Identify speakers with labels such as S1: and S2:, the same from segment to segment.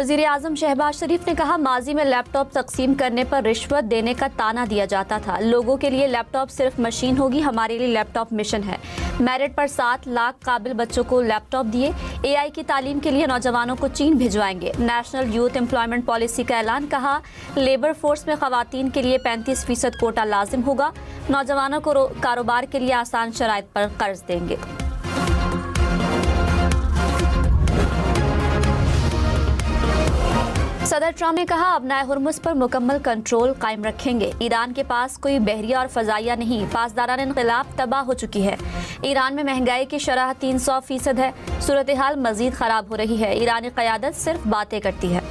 S1: वज़ीर आज़म शहबाज शरीफ ने कहा, माजी में लैपटॉप तकसीम करने पर रिश्वत देने का ताना दिया जाता था। लोगों के लिए लैपटॉप सिर्फ मशीन होगी, हमारे लिए लैपटॉप मिशन है। मेरिट पर 7 लाख काबिल बच्चों को लैपटॉप दिए। AI की तालीम के लिए नौजवानों को चीन भिजवाएंगे। नेशनल यूथ एम्प्लॉयमेंट पॉलिसी का ऐलान। कहा, लेबर फोर्स में खवातीन के लिए 35% कोटा लाजिम होगा। नौजवानों को कारोबार के लिए आसान शराइत पर कर्ज देंगे। सदर ट्रंप ने कहा, अपनाए हुर्मुज़ पर मुकम्मल कंट्रोल कायम रखेंगे। ईरान के पास कोई बहरिया और फ़ज़ाइया नहीं, पासदारान इनक़िलाब तबाह हो चुकी है। ईरान में महंगाई की शरह 300% है। सूरत हाल मज़ीद ख़राब हो रही है। ईरानी क़यादत सिर्फ बातें करती है।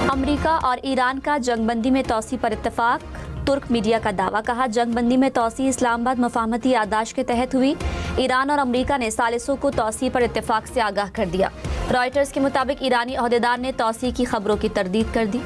S1: अमरीका और ईरान का जंगबंदी में तोसी पर इत्तफ़ाक़। तुर्क मीडिया का दावा। कहा, जंगबंदी में तोसी इस्लामाबाद मफाहमती यादाश्त के तहत हुई। ईरान और अमरीका ने सालिसों को तोसी पर इत्तेफाक से आगाह कर दिया। रॉयटर्स के मुताबिक ईरानी अहदेदार ने तोसी की खबरों की तरदीद कर दी।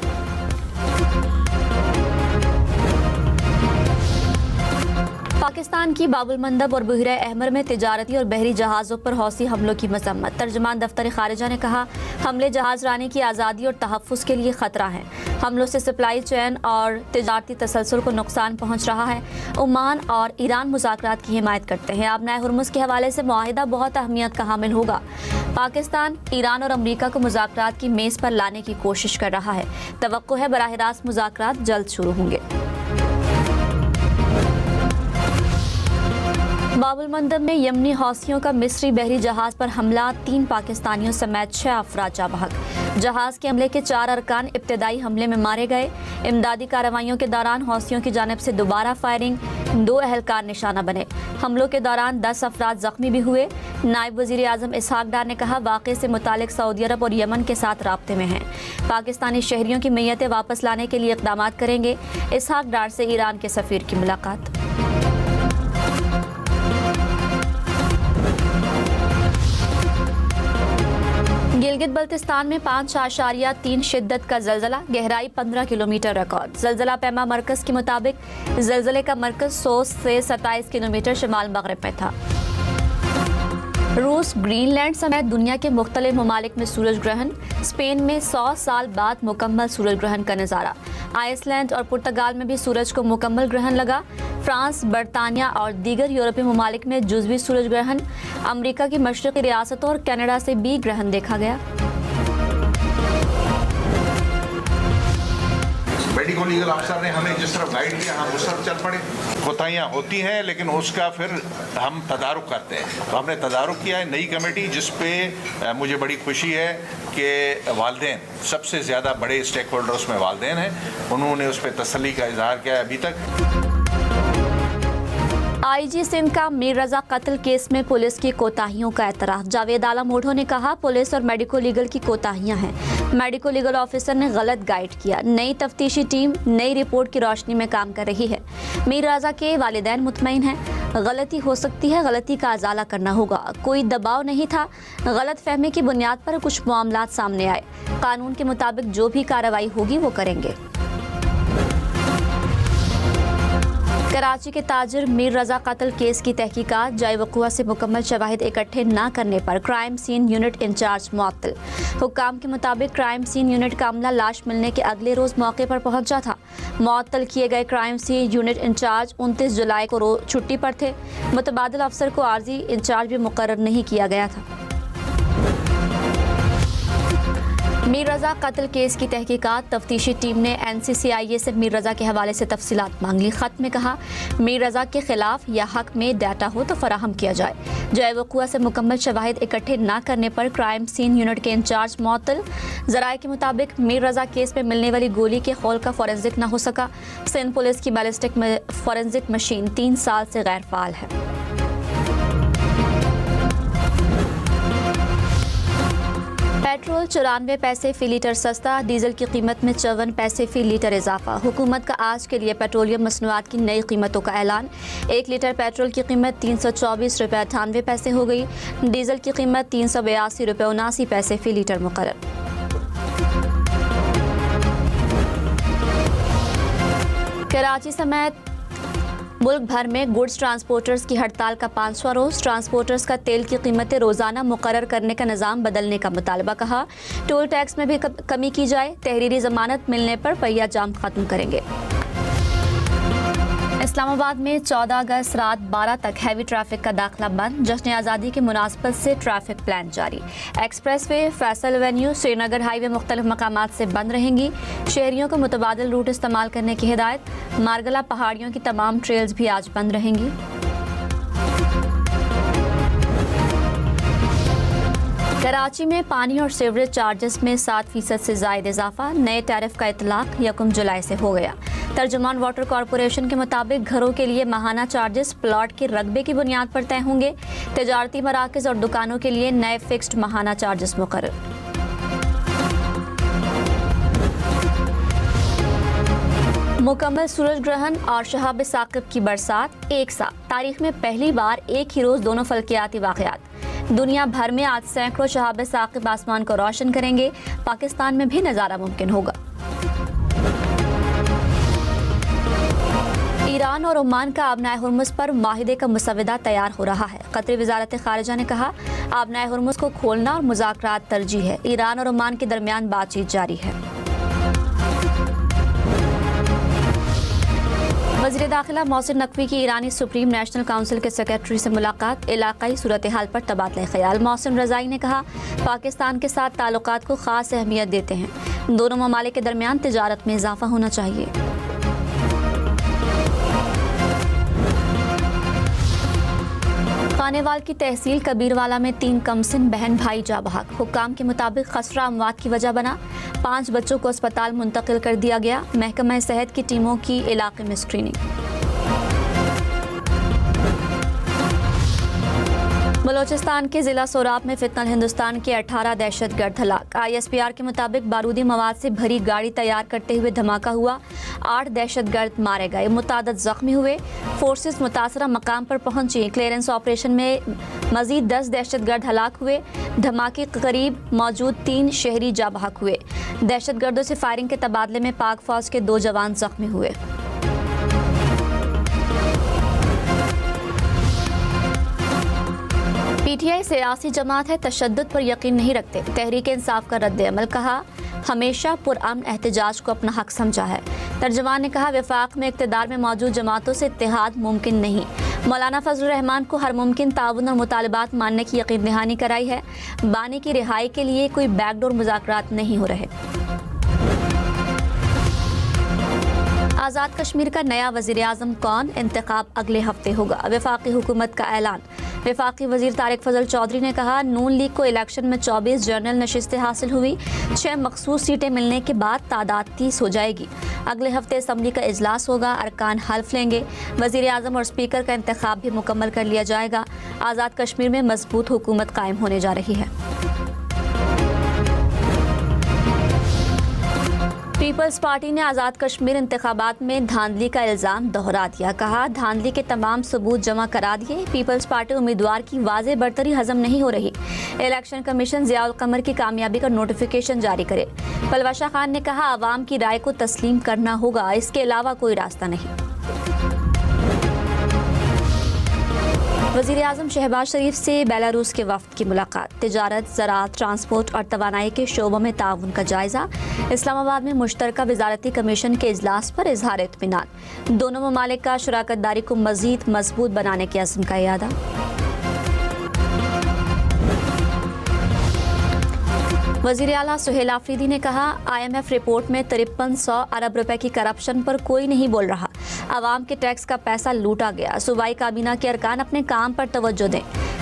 S1: पाकिस्तान की बाबुल मंदब और बहरा अहमर में तिजारती और बहरी जहाज़ों पर हौसी हमलों की मजम्मत। तर्जुमान दफ्तर खारिजा ने कहा, हमले जहाज़ रानी की आज़ादी और तहफ़्फ़ुज़ के लिए ख़तरा है। हमलों से सप्लाई चेन और तिजारती तसलसल को नुकसान पहुँच रहा है। ओमान और ईरान मुज़ाकरात की हिमायत करते हैं। अपनाए हुर्मुज़ के हवाले से मुआहिदा बहुत अहमियत का हामिल होगा। पाकिस्तान ईरान और अमरीका को मुज़ाकरात की मेज़ पर लाने की कोशिश कर रहा है। तवक्को है बराह रास्त मुज़ाकरात जल्द शुरू होंगे। बाबुल मंदब में यमनी हौसियों का मिस्री बहरी जहाज पर हमला। 3 पाकिस्तानियों समेत 6 अफराद जा बहक। जहाज के हमले के 4 अरकान इब्तदाई हमले में मारे गए। इमदादी कार्रवाइयों के दौरान हौसियों की जानिब से दोबारा फायरिंग। 2 अहलकार निशाना बने। हमलों के दौरान 10 अफराद जख्मी भी हुए। नायब वज़ीर आज़म इसहाक डार ने कहा, वाक़े से मुतालिक सऊदी अरब और यमन के साथ राब्ते में हैं। पाकिस्तानी शहरियों की मैयतें वापस लाने के लिए इक़दाम करेंगे। इसहाक डार से ईरान के सफ़ीर की मुलाकात। गिलगित बल्तिस्तान में 5.3 शिद्दत का ज़लज़ला। गहराई 15 किलोमीटर रिकॉर्ड। ज़लज़ला पैमा मरकज़ के मुताबिक ज़लज़ले का मरकज़ 100 से 27 किलोमीटर शिमाल मगरिब में था। रूस, ग्रीनलैंड समेत दुनिया के मुख्तलिफ ममालिक में सूरज ग्रहण। स्पेन में 100 साल बाद मुकम्मल सूरज ग्रहण का नज़ारा। आइसलैंड और पुर्तगाल में भी सूरज को मुकम्मल ग्रहण लगा। फ्रांस, बरतानिया और दीगर यूरोपीय ममालिक में जुज़वी सूरज ग्रहण। अमरीका की मशरक़ी रियासतों और कनाडा से भी ग्रहण देखा गया।
S2: मेडिको लीगल अफसर ने हमें जिस तरफ गाइड किया हम उस तरफ चल पड़े। कोताहियाँ होती हैं लेकिन उसका फिर हम तदारुक करते हैं। तो हमने तदारुक किया है नई कमेटी, जिस पे मुझे बड़ी खुशी है कि वालिदैन सबसे ज़्यादा बड़े स्टेक होल्डर उसमें वालिदैन हैं। उन्होंने उस पर तसल्ली का इजहार किया है अभी तक।
S1: IG सिंध का मीर रज़ा कत्ल केस में पुलिस की कोताहियों का एतराफ़। जावेद आलम ओढ़ो ने कहा, पुलिस और मेडिको लीगल की कोताहियां हैं। मेडिको लीगल ऑफिसर ने गलत गाइड किया। नई तफ्तीशी टीम नई रिपोर्ट की रोशनी में काम कर रही है। मीर रज़ा के वालिदैन मुतमईन हैं। गलती हो सकती है, गलती का अजाला करना होगा। कोई दबाव नहीं था। गलत फहमी की बुनियाद पर कुछ मामलात सामने आए। कानून के मुताबिक जो भी कार्रवाई होगी वो करेंगे। कराची के ताजिर मीर रज़ा कत्ल केस की तहकीकात। जाए वक़ुआ से मुकम्मल शवाहिद इकट्ठे न करने पर क्राइम सीन यूनिट इंचार्ज मुअत्तल। हुक्काम के मुताबिक क्राइम सीन यूनिट का अमला लाश मिलने के अगले रोज़ मौके पर पहुंचा था। मुअत्तल किए गए क्राइम सीन यूनिट इंचार्ज 29 जुलाई को छुट्टी पर थे। मुतबादिल अफसर को आर्जी इंचार्ज भी मुकर्रर नहीं किया गया था। मीर रज़ा कत्ल केस की तहकीकात। तफ्तीशी टीम ने NCCIA से मीर रज़ा के हवाले से तफसीलात मांग ली। ख़त में कहा, मीर रज़ा के खिलाफ या हक में डाटा हो तो फराहम किया जाए। जाए वक़ुआ से मुकम्मल शवाहिद इकट्ठे न करने पर क्राइम सीन यूनिट के इंचार्ज मुअत्तल। ज़राए के मुताबिक मीर रज़ा केस में मिलने वाली गोली के खौल का फॉरेंसिक न हो सका। सिंध पुलिस की बैलिस्टिक फॉरेंसिक मशीन 3 साल से गैर फ़ाल है। पेट्रोल 94 पैसे फ़ी लीटर सस्ता। डीजल की कीमत में 54 पैसे फ़ी लीटर इजाफा। हुकूमत का आज के लिए पेट्रोलियम मसनूआत की नई कीमतों का ऐलान। 1 लीटर पेट्रोल की कीमत 324 रुपये 98 पैसे हो गई। डीजल की कीमत 382 रुपये 79 पैसे फ़ी लीटर मुकर्रर। कराची समेत मुल्क भर में गुड्स ट्रांसपोर्टर्स की हड़ताल का 5वां रोज। ट्रांसपोर्टर्स का तेल की कीमतें रोजाना मुकर्रर करने का निज़ाम बदलने का मुतालबा। कहा टोल टैक्स में भी कमी की जाए। तहरीरी जमानत मिलने पर पहिया जाम खत्म करेंगे। इस्लामाबाद में 14 अगस्त रात 12 तक हैवी ट्रैफिक का दाखिला बंद। जश्न आज़ादी की मुनासबत से ट्रैफिक प्लान जारी। Express way, Faisal Avenue, Srinagar highway मुख्तलिफ मकामात से बंद रहेंगी। शहरियों को मुतबादिल रूट इस्तेमाल करने की हिदायत। मारगला पहाड़ियों की तमाम ट्रेल्स भी आज बंद रहेंगी। कराची में पानी और सीवरेज चार्जेस में 7% से ज़ायद इजाफा। नए टैरिफ का इतलाक 1 जुलाई से हो गया। तर्जुमान वाटर कॉरपोरेशन के मुताबिक घरों के लिए माहाना चार्जेस प्लॉट के रकबे की बुनियाद पर तय होंगे। तिजारती मराकज़ और दुकानों के लिए नए फिक्स्ड माहाना चार्जेस मुकर्रर। मुकम्मल सूरज ग्रहण और शहाब साकिब की बरसात एक साथ। तारीख में पहली बार एक ही रोज दोनों फल्कियाती वाक़यात। दुनिया भर में आज सैकड़ों शहाब साकिब आसमान को रोशन करेंगे। पाकिस्तान में भी नज़ारा मुमकिन होगा। ईरान और ओमान का आबनाए हुर्मुज़ पर माहिदे का मुसवदा तैयार हो रहा है। कतरी वज़ारत ख़ारिजा ने कहा आबनाए हुर्मुज़ को खोलना और मुज़ाकरात तरजीह है। ईरान और ओमान के दरमियान बातचीत जारी है। वज़ीर दाखिला मोहसिन नकवी की ईरानी सुप्रीम नेशनल काउंसिल के सेक्रेटरी से मुलाकात। इलाकाई सूरत हाल पर तबादला ख्याल। मोहसिन रज़ाई ने कहा पाकिस्तान के साथ ताल्लुकात को ख़ास अहमियत देते हैं। दोनों ममालिक के दरमियान तिजारत में इजाफा होना चाहिए। खानेवाल की तहसील कबीरवाला में 3 कमसिन बहन भाई जा बहक। हुक्काम के मुताबिक खसरा अमवात की वजह बना। 5 बच्चों को अस्पताल मुंतकिल कर दिया गया। महकमा सेहत की टीमों की इलाके में स्क्रीनिंग। बलोचिस्तान के जिला सोराब में फितनल हिंदुस्तान के 18 दहशतगर्द हलाक। ISPR के मुताबिक बारूदी मवाद से भरी गाड़ी तैयार करते हुए धमाका हुआ। 8 दहशतगर्द मारे गए, मुतादद जख्मी हुए। फोर्सेस मुतासरा मकाम पर पहुंची। क्लियरेंस ऑपरेशन में मजीद 10 दहशतगर्द हलाक हुए। धमाके के करीब मौजूद 3 शहरी जा बहक हुए। दहशतगर्दों से फायरिंग के तबादले में पाक फौज के 2 जवान जख्मी हुए। PTI सियासी जमात है, तशद्दुद पर यकीन नहीं रखते। तहरीक इंसाफ का रद्द अमल। कहा हमेशा पुरअमन एहतजाज को अपना हक समझा है। तर्जुमान ने कहा वफाक में इक़्तिदार में मौजूद जमातों से इत्तेहाद मुमकिन नहीं। मौलाना फजल रहमान को हर मुमकिन ताउन और मुतालबात मानने की यकीन दहानी कराई है। बानी की रिहाई के लिए कोई बैकडोर मुज़ाकरात नहीं हो रहे। आज़ाद कश्मीर का नया वज़ीर आज़म कौन? इंतखाब अगले हफ्ते होगा। वफाकी हुकूमत का ऐलान। वफाकी वज़ीर तारिक फजल चौधरी ने कहा नून लीग को इलेक्शन में 24 जनरल नशिस्तें हासिल हुई। 6 मखसूस सीटें मिलने के बाद तादाद 30 हो जाएगी। अगले हफ्ते असम्बली का इजलास होगा। अरकान हल्फ लेंगे। वज़ीर आज़म और स्पीकर का इंतखाब भी मुकम्मल कर लिया जाएगा। आज़ाद कश्मीर में मजबूत हुकूमत कायम होने जा रही है। पीपल्स पार्टी ने आज़ाद कश्मीर इंतखाबात में धांधली का इल्ज़ाम दोहरा दिया। कहा धांधली के तमाम सबूत जमा करा दिए। पीपल्स पार्टी उम्मीदवार की वाज़ेह बरतरी हजम नहीं हो रही। इलेक्शन कमीशन ज़ियाउल कमर की कामयाबी का नोटिफिकेशन जारी करे। पलवाशा खान ने कहा आवाम की राय को तस्लीम करना होगा, इसके अलावा कोई रास्ता नहीं। वज़ीर आज़म शहबाज शरीफ से बेलारूस के वफ़द की मुलाकात। तिजारत, ज़राअत, ट्रांसपोर्ट और तवानाई के शोबों में ताउन का जायज़ा। इस्लामाबाद में मुश्तरका वज़ारती कमीशन के इजलास पर इजहार इत्मीनान। दोनों ममालिक का शराकत दारी को मज़ीद मजबूत बनाने के अज़्म का इरादा। वज़ीर आला सुहेल आफरीदी ने कहा IMF रिपोर्ट में 5300 अरब रुपए की करप्शन पर कोई नहीं बोल रहा। आवाम के टैक्स का पैसा लूटा गया। सूबाई काबीना के अरकान अपने काम पर तवज्जो दें।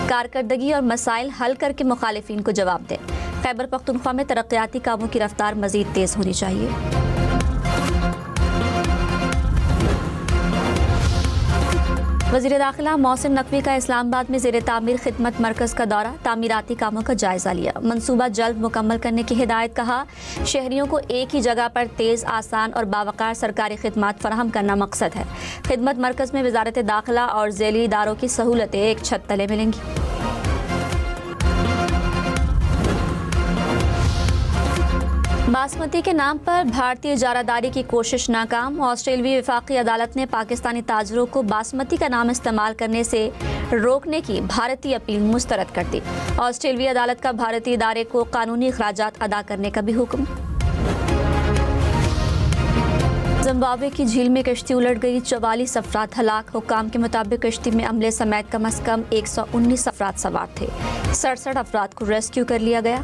S1: कारकर्दगी और मसाइल हल करके मुखालिफिन को जवाब दें। खैबर पख्तूनख्वा में तरक्याती कामों की रफ्तार मज़ीद तेज़ होनी चाहिए। वज़ीर दाखिला मोहसिन नकवी का इस्लामाबाद में ज़ेर तामीर खिदमत मरकज़ का दौरा। तामीराती कामों का जायज़ा लिया। मंसूबा जल्द मुकम्मल करने की हिदायत। कहा शहरियों को एक ही जगह पर तेज़, आसान और बावकार सरकारी खिदमत फराहम करना मकसद है। खिदमत मरकज़ में वज़ारत दाखिला और ज़ैली इदारों की सहूलतें एक छत तले मिलेंगी। बासमती के नाम पर भारतीय इजारादारी की कोशिश नाकाम। ऑस्ट्रेलियाई वफाकी अदालत ने पाकिस्तानी ताजरों को बासमती का नाम इस्तेमाल करने से रोकने की भारतीय अपील मुस्तरद कर दी। ऑस्ट्रेलियाई अदालत का भारतीय इदारे को कानूनी अखराजात अदा करने का भी हुक्म। जिम्बाब्वे की झील में कश्ती उलट गई, 44 अफराद हलाक। हुक्काम के मुताबिक कश्ती में अमले समेत कम अज कम 119 अफराद सवार थे। 67 अफराद को रेस्क्यू कर लिया गया।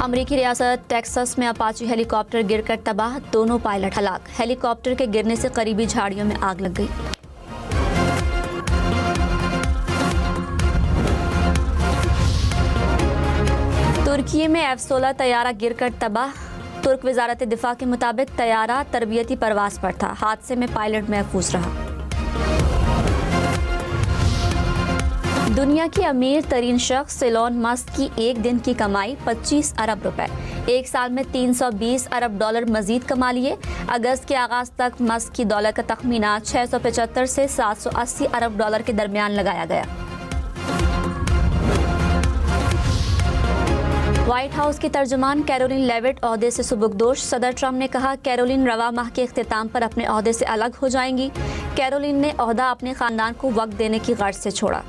S1: अमेरिकी रियासत टेक्सास में अपाची हेलीकॉप्टर गिरकर तबाह, दोनों पायलट हलाक। हेलीकॉप्टर के गिरने से करीबी झाड़ियों में आग लग गई। तुर्की में F-16 तैयारा गिरकर तबाह। तुर्क वजारत दिफा के मुताबिक तैयारा तरबियती परवाज पर था। हादसे में पायलट महफूज रहा। दुनिया की अमीर तरीन शख्स एलोन मस्क की एक दिन की कमाई 25 अरब रुपए। एक साल में 320 अरब डॉलर मजीद कमा लिए। अगस्त के आगाज तक मस्क की दौलत का तखमीना 675 से 780 अरब डॉलर के दरमियान लगाया गया। व्हाइट हाउस की तर्जुमान कैरोलिन लेविट ओहदे से सुबुकदोश। सदर ट्रंप ने कहा कैरोलिन रवा माह के इख्तिताम पर अपने ओहदे से अलग हो जाएंगी। कैरोलिन ने ओहदा अपने खानदान को वक्त देने की गर्ज से छोड़ा।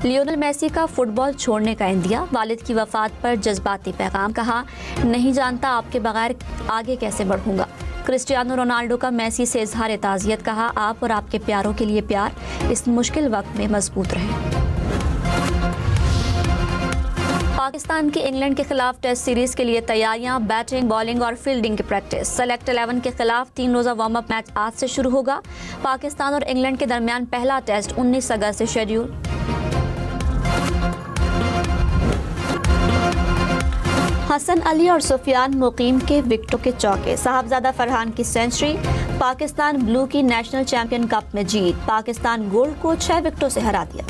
S1: लियोनेल मेसी का फुटबॉल छोड़ने का इंदिया। वालिद की वफात पर जज्बाती पैगाम, कहा नहीं जानता आपके बगैर आगे कैसे बढ़ूंगा। क्रिस्टियानो रोनाल्डो का मेसी से इजहार ताज़ियत, कहा आप और आपके प्यारों के लिए प्यार, इस मुश्किल वक्त में मजबूत रहें। पाकिस्तान की इंग्लैंड के खिलाफ टेस्ट सीरीज के लिए तैयारियां, बैटिंग, बॉलिंग और फील्डिंग की प्रैक्टिस। सेलेक्ट 11 के खिलाफ 3 रोजा वार्म अप मैच आज से शुरू होगा। पाकिस्तान और इंग्लैंड के दरमियान पहला टेस्ट 19 अगस्त से शेड्यूल। हसन अली और सुफियान मुकीम के विकेटों के चौके। साहबजादा फरहान की सेंचुरी। पाकिस्तान ब्लू की नेशनल चैंपियन कप में जीत। पाकिस्तान गोल्ड को 6 विकेटों से हरा दिया।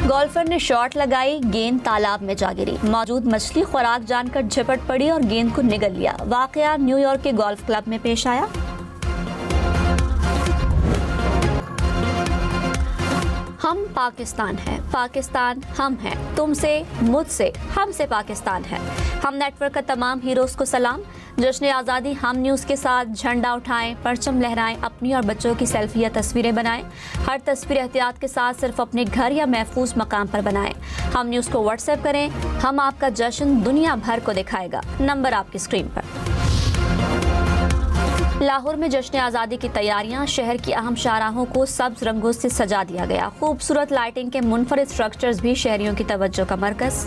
S1: गोल्फर ने शॉट लगाई, गेंद तालाब में जा गिरी। मौजूद मछली खुराक जानकर झपट पड़ी और गेंद को निगल लिया। वाकया न्यूयॉर्क के गोल्फ क्लब में पेश आया। हम पाकिस्तान हैं, पाकिस्तान हम हैं। तुमसे, मुझसे, हमसे पाकिस्तान है। हम नेटवर्क का तमाम हीरोज को सलाम। जश्न आज़ादी हम न्यूज़ के साथ झंडा उठाएं, परचम लहराएं, अपनी और बच्चों की सेल्फी या तस्वीरें बनाएं। हर तस्वीर एहतियात के साथ सिर्फ अपने घर या महफूज मकाम पर बनाएं। हम न्यूज़ को व्हाट्सएप करें, हम आपका जश्न दुनिया भर को दिखाएगा। नंबर आपकी स्क्रीन पर। लाहौर में जश्न आज़ादी की तैयारियां। शहर की अहम शाहराहों को सब्ज रंगों से सजा दिया गया। खूबसूरत लाइटिंग के मुनफरिद स्ट्रक्चर्स भी शहरियों की तवज्जो का मरकज।